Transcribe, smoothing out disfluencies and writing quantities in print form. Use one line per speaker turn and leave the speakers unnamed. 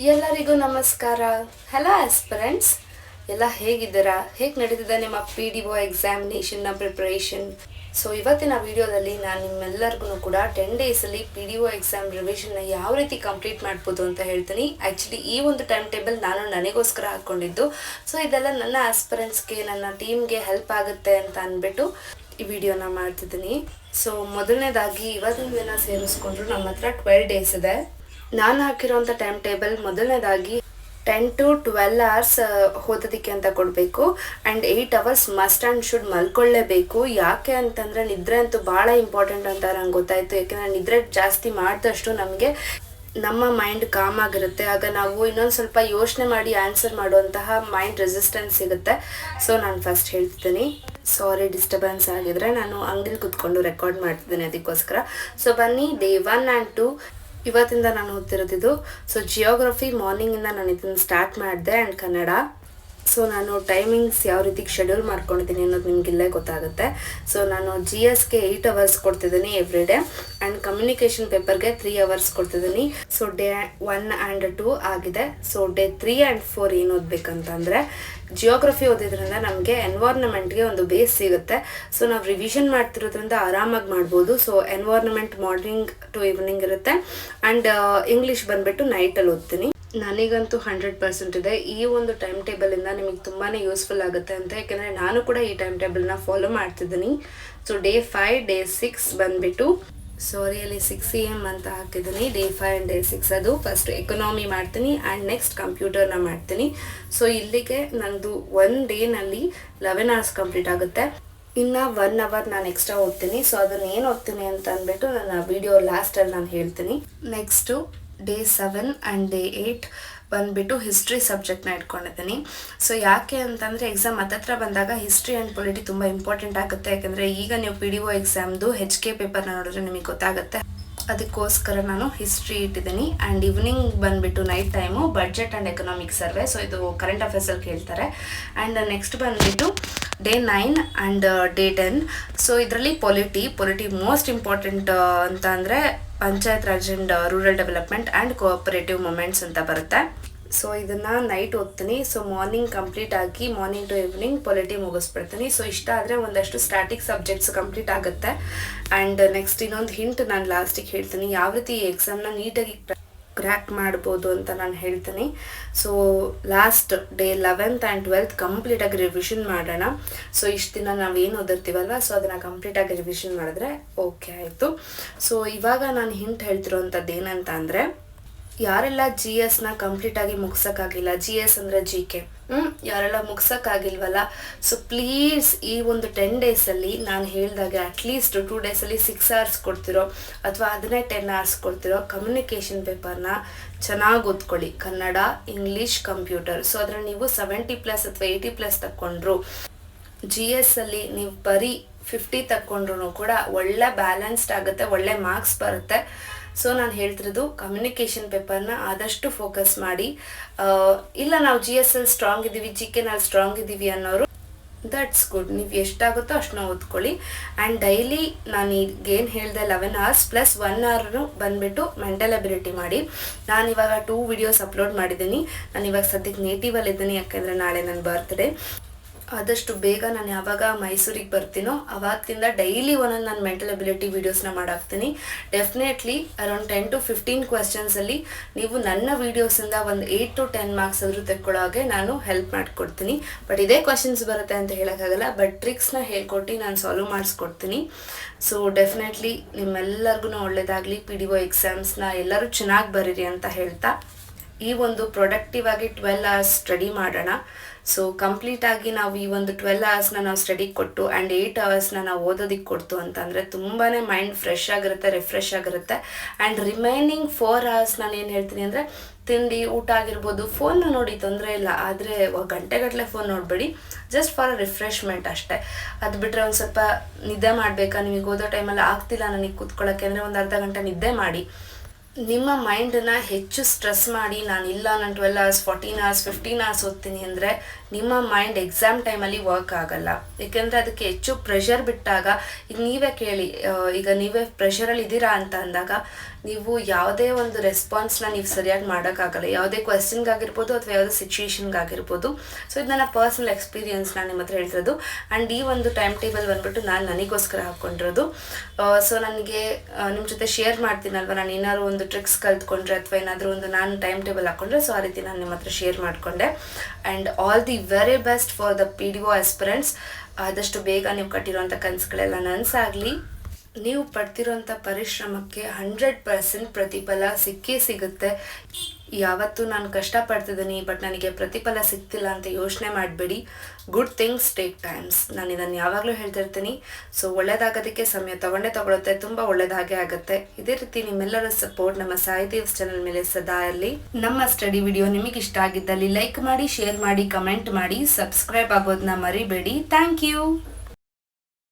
ಎಲ್ಲರಿಗೂ ನಮಸ್ಕಾರ. Hello aspirants, ಎಲ್ಲ ಹೇಗಿದ್ದೀರಾ? ಹೇಗೆ ನಡೀತಿದೆ ನಿಮ್ಮ PDO ಎಕ್ಸಾಮಿನೇಷನ್ನ ಪ್ರಿಪ್ರೇಷನ್? ಸೊ ಇವತ್ತಿನ ವಿಡಿಯೋದಲ್ಲಿ ನಾನು ನಿಮ್ಮೆಲ್ಲರಿಗೂ ಕೂಡ 10 ಡೇಸಲ್ಲಿ PDO ಎಕ್ಸಾಮ್ ರಿವಿಷನ್ನ ಯಾವ ರೀತಿ ಕಂಪ್ಲೀಟ್ ಮಾಡ್ಬೋದು ಅಂತ ಹೇಳ್ತೀನಿ. ಆ್ಯಕ್ಚುಲಿ ಈ ಒಂದು ಟೈಮ್ ಟೇಬಲ್ ನಾನು ನನಗೋಸ್ಕರ ಹಾಕ್ಕೊಂಡಿದ್ದು. ಸೊ ಇದೆಲ್ಲ ನನ್ನ ಆಸ್ಪಿರೆಂಟ್ಸ್ಗೆ, ನನ್ನ ಟೀಮ್ಗೆ ಹೆಲ್ಪ್ ಆಗುತ್ತೆ ಅಂತ ಅಂದ್ಬಿಟ್ಟು ಈ ವಿಡಿಯೋನ ಮಾಡ್ತಿದ್ದೀನಿ. ಸೊ ಮೊದಲನೇದಾಗಿ ಇವತ್ತಿನ ದಿನ ಸೇರಿಸ್ಕೊಂಡ್ರು ನಮ್ಮ ಹತ್ರ 12 ಡೇಸ್ ಇದೆ. ನಾನು ಹಾಕಿರೋಂಥ ಟೈಮ್ ಟೇಬಲ್ ಮೊದಲನೇದಾಗಿ 10 to 12 hours ಓದೋದಕ್ಕೆ ಅಂತ ಕೊಡಬೇಕು. And 8 hours must and should ಮಲ್ಕೊಳ್ಳೇಬೇಕು. ಯಾಕೆ ಅಂತಂದರೆ ನಿದ್ರೆ ಅಂತೂ ಭಾಳ ಇಂಪಾರ್ಟೆಂಟ್ ಅಂತ ನಂಗೆ ಗೊತ್ತಾಯಿತು. ಯಾಕೆಂದರೆ ನಿದ್ರೆ ಜಾಸ್ತಿ ಮಾಡಿದಷ್ಟು ನಮಗೆ ನಮ್ಮ ಮೈಂಡ್ ಕಾಮ್ ಆಗಿರುತ್ತೆ. ಆಗ ನಾವು ಇನ್ನೊಂದು ಸ್ವಲ್ಪ ಯೋಚನೆ ಮಾಡಿ ಆನ್ಸರ್ ಮಾಡುವಂತಹ ಮೈಂಡ್ ರೆಸಿಸ್ಟೆನ್ಸ್ ಸಿಗುತ್ತೆ. ಸೊ ನಾನು ಫಸ್ಟ್ ಹೇಳ್ತಿದ್ದೀನಿ, ಸಾರಿ ಡಿಸ್ಟರ್ಬೆನ್ಸ್ ಆಗಿದ್ರೆ, ನಾನು ಅಂಗಡಿಲಿ ಕೂತ್ಕೊಂಡು ರೆಕಾರ್ಡ್ ಮಾಡ್ತಿದ್ದೀನಿ ಅದಕ್ಕೋಸ್ಕರ. ಸೊ ಬನ್ನಿ, ಡೇ 1 and 2 ಇವತ್ತಿಂದ ನಾನು ಓದ್ತಿರೋದಿದ್ದು. ಸೊ ಜಿಯೋಗ್ರಫಿ ಮಾರ್ನಿಂಗಿಂದ ನಾನು ಇದನ್ನು ಸ್ಟಾರ್ಟ್ ಮಾಡಿದೆ. ಆ್ಯಂಡ್ ಕನ್ನಡ. ಸೊ ನಾನು ಟೈಮಿಂಗ್ಸ್ ಯಾವ ರೀತಿ ಶೆಡ್ಯೂಲ್ ಮಾಡ್ಕೊಂಡಿದ್ದೀನಿ ಅನ್ನೋದು ನಿಮ್ಗೆ ಇಲ್ಲೇ ಗೊತ್ತಾಗುತ್ತೆ. ಸೊ ನಾನು GSಗೆ 8 hours ಕೊಡ್ತಿದ್ದೀನಿ ಎವ್ರಿ ಡೇ. ಆ್ಯಂಡ್ ಕಮ್ಯುನಿಕೇಷನ್ ಪೇಪರ್ಗೆ 3 hours ಕೊಡ್ತಿದ್ದೀನಿ. ಸೊ ಡೇ 1 and 2 ಆಗಿದೆ. ಸೊ ಡೇ 3 and 4 ಏನು ಓದಬೇಕಂತಂದರೆ, ಜಿಯೋಗ್ರಫಿ ಓದಿದ್ರಿಂದ ನಮಗೆ ಎನ್ವೈರ್ನಮೆಂಟ್ಗೆ ಒಂದು ಬೇಸ್ ಸಿಗುತ್ತೆ. ಸೊ ನಾವು ರಿವಿಷನ್ ಮಾಡ್ತಿರೋದ್ರಿಂದ ಆರಾಮಾಗಿ ಮಾಡ್ಬೋದು. So environment morning to evening ಇರುತ್ತೆ. ಆ್ಯಂಡ್ ಇಂಗ್ಲೀಷ್ ಬಂದುಬಿಟ್ಟು ನೈಟಲ್ಲಿ ಓದ್ತೀನಿ. ನನಗಂತೂ 100% ಇದೆ. ಈ ಒಂದು ಟೈಮ್ ಟೇಬಲಿಂದ ನಿಮಗೆ ತುಂಬಾ ಯೂಸ್ಫುಲ್ ಆಗುತ್ತೆ ಅಂತ, ಯಾಕೆಂದರೆ ನಾನು ಕೂಡ ಈ ಟೈಮ್ ಟೇಬಲ್ನ ಫಾಲೋ ಮಾಡ್ತಿದ್ದೀನಿ. ಸೊ ಡೇ 5, ಡೇ 6 ಬಂದುಬಿಟ್ಟು, ಸಾರಿ ಅಲ್ಲಿ 6 AM ಅಂತ ಹಾಕಿದ್ದೀನಿ. ಡೇ 5 and ಡೇ 6 ಅದು ಫಸ್ಟ್ ಎಕನಾಮಿ ಮಾಡ್ತೀನಿ ಆ್ಯಂಡ್ ನೆಕ್ಸ್ಟ್ ಕಂಪ್ಯೂಟರ್ನ ಮಾಡ್ತೀನಿ. ಸೊ ಇಲ್ಲಿಗೆ ನಂದು 1 ಡೇನಲ್ಲಿ 11 hours ಕಂಪ್ಲೀಟ್ ಆಗುತ್ತೆ. ಇನ್ನು 1 hour ನಾನು ಎಕ್ಸ್ಟ್ರಾ ಓದ್ತೀನಿ. ಸೊ ಅದನ್ನು ಏನು ಓದ್ತೀನಿ ಅಂತ ಅಂದ್ಬಿಟ್ಟು ನನ್ನ ವಿಡಿಯೋ ಲಾಸ್ಟಲ್ಲಿ ನಾನು ಹೇಳ್ತೀನಿ. ನೆಕ್ಸ್ಟು ಡೇ 7 and ಡೇ 8 ಬಂದುಬಿಟ್ಟು ಹಿಸ್ಟ್ರಿ ಸಬ್ಜೆಕ್ಟ್ನ ಇಟ್ಕೊಂಡಿದ್ದೀನಿ. ಸೊ ಯಾಕೆ ಅಂತಂದರೆ ಎಕ್ಸಾಮ್ ಹತ್ತತ್ರ ಬಂದಾಗ ಹಿಸ್ಟ್ರಿ ಆ್ಯಂಡ್ ಪೊಲಿಟಿ ತುಂಬ ಇಂಪಾರ್ಟೆಂಟ್ ಆಗುತ್ತೆ. ಯಾಕೆಂದರೆ ಈಗ ನೀವು PDO ಎಕ್ಸಾಮ್ದು HK ಪೇಪರ್ನ ನೋಡಿದ್ರೆ ನಿಮಗೆ ಗೊತ್ತಾಗುತ್ತೆ. ಅದಕ್ಕೋಸ್ಕರ ನಾನು ಹಿಸ್ಟ್ರಿ ಇಟ್ಟಿದ್ದೀನಿ. ಆ್ಯಂಡ್ ಈವ್ನಿಂಗ್ ಬಂದುಬಿಟ್ಟು night time budget and economic survey. So ಇದು ಕರೆಂಟ್ ಅಫೇರ್ಸಲ್ಲಿ ಕೇಳ್ತಾರೆ. ಆ್ಯಂಡ್ ನೆಕ್ಸ್ಟ್ ಬಂದುಬಿಟ್ಟು ಡೇ 9 and ಡೇ 10. ಸೊ ಇದರಲ್ಲಿ ಪೊಲಿಟಿ ಮೋಸ್ಟ್ ಇಂಪಾರ್ಟೆಂಟ್ ಅಂತ ಅಂದರೆ Panchayat Raj and rural development and cooperative movements ಅಂತ ಬರುತ್ತೆ. ಸೊ ಇದನ್ನು ನೈಟ್ ಓದ್ತೀನಿ. ಸೊ ಮಾರ್ನಿಂಗ್ ಕಂಪ್ಲೀಟ್ ಆಗಿ ಮಾರ್ನಿಂಗ್ ಟು ಈವ್ನಿಂಗ್ ಪೊಲಿಟಿ ಮುಗಿಸ್ಬಿಡ್ತೀನಿ. ಸೊ ಇಷ್ಟ ಆದರೆ ಒಂದಷ್ಟು ಸ್ಟ್ಯಾಟಿಕ್ ಸಬ್ಜೆಕ್ಟ್ಸ್ ಕಂಪ್ಲೀಟ್ ಆಗುತ್ತೆ. ಆ್ಯಂಡ್ ನೆಕ್ಸ್ಟ್ ಇನ್ನೊಂದು ಹಿಂಟ್ ನಾನು ಲಾಸ್ಟಿಗೆ ಹೇಳ್ತೀನಿ, ಯಾವ ರೀತಿ ಈ ಎಕ್ಸಾಮ್ನ ನೀಟಾಗಿ ಕ್ರ್ಯಾಕ್ ಮಾಡ್ಬೋದು ಅಂತ ನಾನು ಹೇಳ್ತೀನಿ. So last day 11th and 12th ಕಂಪ್ಲೀಟಾಗಿ ರಿವಿಷನ್ ಮಾಡೋಣ. ಸೊ ಇಷ್ಟು ದಿನ ನಾವೇನು ಓದಿರ್ತೀವಲ್ವ, ಸೊ ಅದನ್ನು ಕಂಪ್ಲೀಟಾಗಿ ರಿವಿಷನ್ ಮಾಡಿದ್ರೆ ಓಕೆ ಆಯಿತು. ಸೊ ಇವಾಗ ನಾನು ಹಿಂಟ್ ಹೇಳ್ತಿರೋವಂಥದ್ದು ಏನಂತ ಅಂದರೆ, ಯಾರೆಲ್ಲ GSನ ಕಂಪ್ಲೀಟಾಗಿ ಮುಗ್ಸೋಕ್ಕಾಗಿಲ್ಲ, GS ಅಂದರೆ GK, ಯಾರೆಲ್ಲ ಮುಗ್ಸೋಕ್ಕಾಗಿಲ್ವಲ್ಲ, ಸೊ ಪ್ಲೀಸ್ ಈ ಒಂದು 10 ಡೇಸಲ್ಲಿ ನಾನು ಹೇಳಿದಾಗೆ ಅಟ್ಲೀಸ್ಟ್ 2 ಡೇಸಲ್ಲಿ 6 hours ಕೊಡ್ತಿರೋ ಅಥವಾ ಅದನ್ನೇ 10 hours ಕೊಡ್ತಿರೋ ಕಮ್ಯುನಿಕೇಷನ್ ಪೇಪರ್ನ ಚೆನ್ನಾಗಿ ಓದ್ಕೊಳ್ಳಿ. Kannada, English, computer. ಸೊ ಅದರಲ್ಲಿ ನೀವು 70+ ಅಥವಾ 80+ ತಗೊಂಡ್ರು, GSಲ್ಲಿ ನೀವು ಬರೀ 50 ತಗೊಂಡ್ರು ಕೂಡ ಒಳ್ಳೆ ಬ್ಯಾಲೆನ್ಸ್ಡ್ ಆಗುತ್ತೆ, ಒಳ್ಳೆ ಮಾರ್ಕ್ಸ್ ಬರುತ್ತೆ. ಸೊ ನಾನು ಹೇಳ್ತಿರೋದು ಕಮ್ಯುನಿಕೇಷನ್ ಪೇಪರ್ನ ಆದಷ್ಟು ಫೋಕಸ್ ಮಾಡಿ. ಇಲ್ಲ ನಾವು GSಲ್ಲಿ ಸ್ಟ್ರಾಂಗ್ ಇದ್ದೀವಿ, GKನಲ್ಲಿ ಸ್ಟ್ರಾಂಗ್ ಇದ್ದೀವಿ ಅನ್ನೋರು, ದಟ್ಸ್ ಗುಡ್. ನೀವು ಎಷ್ಟಾಗುತ್ತೋ ಅಷ್ಟನ್ನ ಓದ್ಕೊಳ್ಳಿ. ಆ್ಯಂಡ್ ಡೈಲಿ ನಾನು ಈಗೇನು ಹೇಳಿದೆ 11 hours ಪ್ಲಸ್ 1 hour ಬಂದುಬಿಟ್ಟು ಮೆಂಟಲ್ ಅಬಿಲಿಟಿ ಮಾಡಿ. ನಾನಿವಾಗ 2 videos ಅಪ್ಲೋಡ್ ಮಾಡಿದ್ದೀನಿ. ನಾನು ಇವಾಗ ಸದ್ಯಕ್ಕೆ ನೇಟಿವಲ್ಲಿ ಇದ್ದೀನಿ, ಯಾಕೆಂದರೆ ನಾಳೆ ನನ್ನ ಬರ್ತ್ಡೇ. ಆದಷ್ಟು ಬೇಗ ನಾನು ಯಾವಾಗ ಮೈಸೂರಿಗೆ ಬರ್ತೀನೋ ಆವತ್ತಿಂದ ಡೈಲಿ ಒಂದೊಂದು ನಾನು ಮೆಂಟಲ್ ಅಬಿಲಿಟಿ ವೀಡಿಯೋಸ್ನ ಮಾಡಾಕ್ತೀನಿ. ಡೆಫಿನೆಟ್ಲಿ ಅರೌಂಡ್ 10 to 15 ಕ್ವೆಶ್ಚನ್ಸಲ್ಲಿ ನೀವು ನನ್ನ ವೀಡಿಯೋಸಿಂದ ಒಂದು 8 to 10 ಮಾರ್ಕ್ಸ್ ಆದರೂ ತೆಕ್ಕೊಳ್ಳೋ ಹಾಗೆ ನಾನು ಹೆಲ್ಪ್ ಮಾಡಿಕೊಡ್ತೀನಿ. ಬಟ್ ಇದೇ ಕ್ವೆಶ್ಚನ್ಸ್ ಬರುತ್ತೆ ಅಂತ ಹೇಳೋಕ್ಕಾಗಲ್ಲ, ಬಟ್ ಟ್ರಿಕ್ಸ್ನ ಹೇಳ್ಕೊಟ್ಟು ನಾನು ಸಾಲ್ವ್ ಮಾಡಿಸ್ಕೊಡ್ತೀನಿ. ಸೊ ಡೆಫಿನೆಟ್ಲಿ ನಿಮ್ಮೆಲ್ಲರಿಗೂ ಒಳ್ಳೆಯದಾಗಲಿ. PDO ಎಕ್ಸಾಮ್ಸ್ನ ಎಲ್ಲರೂ ಚೆನ್ನಾಗಿ ಬರೀರಿ ಅಂತ ಹೇಳ್ತಾ, ಈ ಒಂದು ಪ್ರೊಡಕ್ಟಿವ್ ಆಗಿ 12 hours ಸ್ಟಡಿ ಮಾಡೋಣ. ಸೊ ಕಂಪ್ಲೀಟಾಗಿ ನಾವು ಈ ಒಂದು 12 hoursನ ನಾವು ಸ್ಟಡಿಗೆ ಕೊಟ್ಟು ಆ್ಯಂಡ್ 8 hoursನ ನಾವು ಓದೋದಕ್ಕೆ ಕೊಡ್ತು ಅಂತಂದರೆ ತುಂಬಾ ಮೈಂಡ್ ಫ್ರೆಶ್ ಆಗಿರುತ್ತೆ, ರಿಫ್ರೆಶ್ ಆಗಿರುತ್ತೆ. ಆ್ಯಂಡ್ ರಿಮೈನಿಂಗ್ 4 hours ನಾನು ಏನು ಹೇಳ್ತೀನಿ ಅಂದರೆ, ತಿಂಡಿ ಊಟ ಆಗಿರ್ಬೋದು, ಫೋನ್ನ ನೋಡಿ ತೊಂದರೆ ಇಲ್ಲ, ಆದರೆ ಗಂಟೆಗಟ್ಟಲೆ ಫೋನ್ ನೋಡಬೇಡಿ, ಜಸ್ಟ್ ಫಾರ್ ರಿಫ್ರೆಶ್ಮೆಂಟ್ ಅಷ್ಟೇ. ಅದು ಬಿಟ್ಟರೆ ಒಂದು ಸ್ವಲ್ಪ ನಿದ್ದೆ ಮಾಡಬೇಕಾ, ನಿಮಗೆ ಓದೋ ಟೈಮಲ್ಲಿ ಆಗ್ತಿಲ್ಲ ನನಗೆ ಕೂತ್ಕೊಳ್ಳೋಕ್ಕೆ ಅಂದರೆ ಒಂದು ಅರ್ಧ ಗಂಟೆ ನಿದ್ದೆ ಮಾಡಿ. ನಿಮ್ಮ ಮೈಂಡನ್ನು ಹೆಚ್ಚು ಸ್ಟ್ರೆಸ್ ಮಾಡಿ ನಾನು 12 hours 14 hours 15 hours ಓದ್ತೀನಿ ಅಂದರೆ ನಿಮ್ಮ ಮೈಂಡ್ ಎಕ್ಸಾಮ್ ಟೈಮಲ್ಲಿ ವರ್ಕ್ ಆಗಲ್ಲ. ಏಕೆಂದರೆ ಅದಕ್ಕೆ ಹೆಚ್ಚು ಪ್ರೆಷರ್ ಬಿಟ್ಟಾಗ, ಈಗ ನೀವೇ ಕೇಳಿ, ಈಗ ನೀವೇ ಪ್ರೆಷರಲ್ಲಿ ಇದ್ದೀರಾ ಅಂತ ಅಂದಾಗ ನೀವು ಯಾವುದೇ ಒಂದು ರೆಸ್ಪಾನ್ಸ್ನ ನೀವು ಸರಿಯಾಗಿ ಮಾಡೋಕ್ಕಾಗಲ್ಲ, ಯಾವುದೇ ಕ್ವೆಶ್ಚನ್ಗಾಗಿರ್ಬೋದು ಅಥವಾ ಯಾವುದೇ ಸಿಚುವೇಶನ್ಗಾಗಿರ್ಬೋದು. ಸೊ ಇದು ನನ್ನ ಪರ್ಸ್ನಲ್ ಎಕ್ಸ್ಪೀರಿಯನ್ಸ್ ನಾನು ನಿಮ್ಮ ಹತ್ರ ಹೇಳ್ತಿರೋದು. ಆ್ಯಂಡ್ ಈ ಒಂದು ಟೈಮ್ ಟೇಬಲ್ ಬಂದುಬಿಟ್ಟು ನಾನು ನನಗೋಸ್ಕರ ಹಾಕ್ಕೊಂಡಿರೋದು. ಸೊ ನನಗೆ ನಿಮ್ಮ ಜೊತೆ ಶೇರ್ ಮಾಡ್ತೀನಲ್ವ, ನಾನು ಏನಾದ್ರು ಒಂದು ಟ್ರಿಕ್ಸ್ ಕಲ್ತ್ಕೊಂಡ್ರೆ ಅಥವಾ ಏನಾದರೂ ಒಂದು ನಾನು ಟೈಮ್ ಟೇಬಲ್ ಹಾಕ್ಕೊಂಡ್ರೆ, ಸೊ ಆ ರೀತಿ ನಾನು ನಿಮ್ಮ ಹತ್ರ ಶೇರ್ ಮಾಡಿಕೊಂಡೆ. And all the very best for the PDO aspirants. ಆದಷ್ಟು ಬೇಗ ನೀವು ಕಟ್ಟಿರೋಂಥ ಕನಸುಗಳೆಲ್ಲ ನನಸಾಗಲಿ. ನೀವು ಪಡ್ತಿರೋಂಥ ಪರಿಶ್ರಮಕ್ಕೆ 100% ಪ್ರತಿಫಲ ಸಿಕ್ಕೇ ಸಿಗುತ್ತೆ. ಯಾವತ್ತೂ ನಾನು ಕಷ್ಟಪಡ್ತಿದ್ದೀನಿ ಬಟ್ ನನಗೆ ಪ್ರತಿಫಲ ಸಿಗ್ತಿಲ್ಲ ಅಂತ ಯೋಚನೆ ಮಾಡಬೇಡಿ. Good things take times. ನಾನು ಇದನ್ನು ಯಾವಾಗಲೂ ಹೇಳ್ತಿರ್ತೀನಿ. ಸೊ ಒಳ್ಳೇದಾಗೋದಕ್ಕೆ ಸಮಯ ತಗೊಳುತ್ತೆ, ತುಂಬ ಒಳ್ಳೇದಾಗೇ ಆಗುತ್ತೆ. ಇದೇ ರೀತಿ ನಿಮ್ಮೆಲ್ಲರ ಸಪೋರ್ಟ್ ನಮ್ಮ ಸಾಯಿ ದೇವ್ಸ್ ಚಾನಲ್ ಮೇಲೆ ಸದಾ ಇರಲಿ. ನಮ್ಮ ಸ್ಟಡಿ ವಿಡಿಯೋ ನಿಮಗೆ ಇಷ್ಟ ಆಗಿದ್ದಲ್ಲಿ ಲೈಕ್ ಮಾಡಿ, ಶೇರ್ ಮಾಡಿ, ಕಮೆಂಟ್ ಮಾಡಿ, ಸಬ್ಸ್ಕ್ರೈಬ್ ಆಗೋದನ್ನ ಮರಿಬೇಡಿ. Thank you.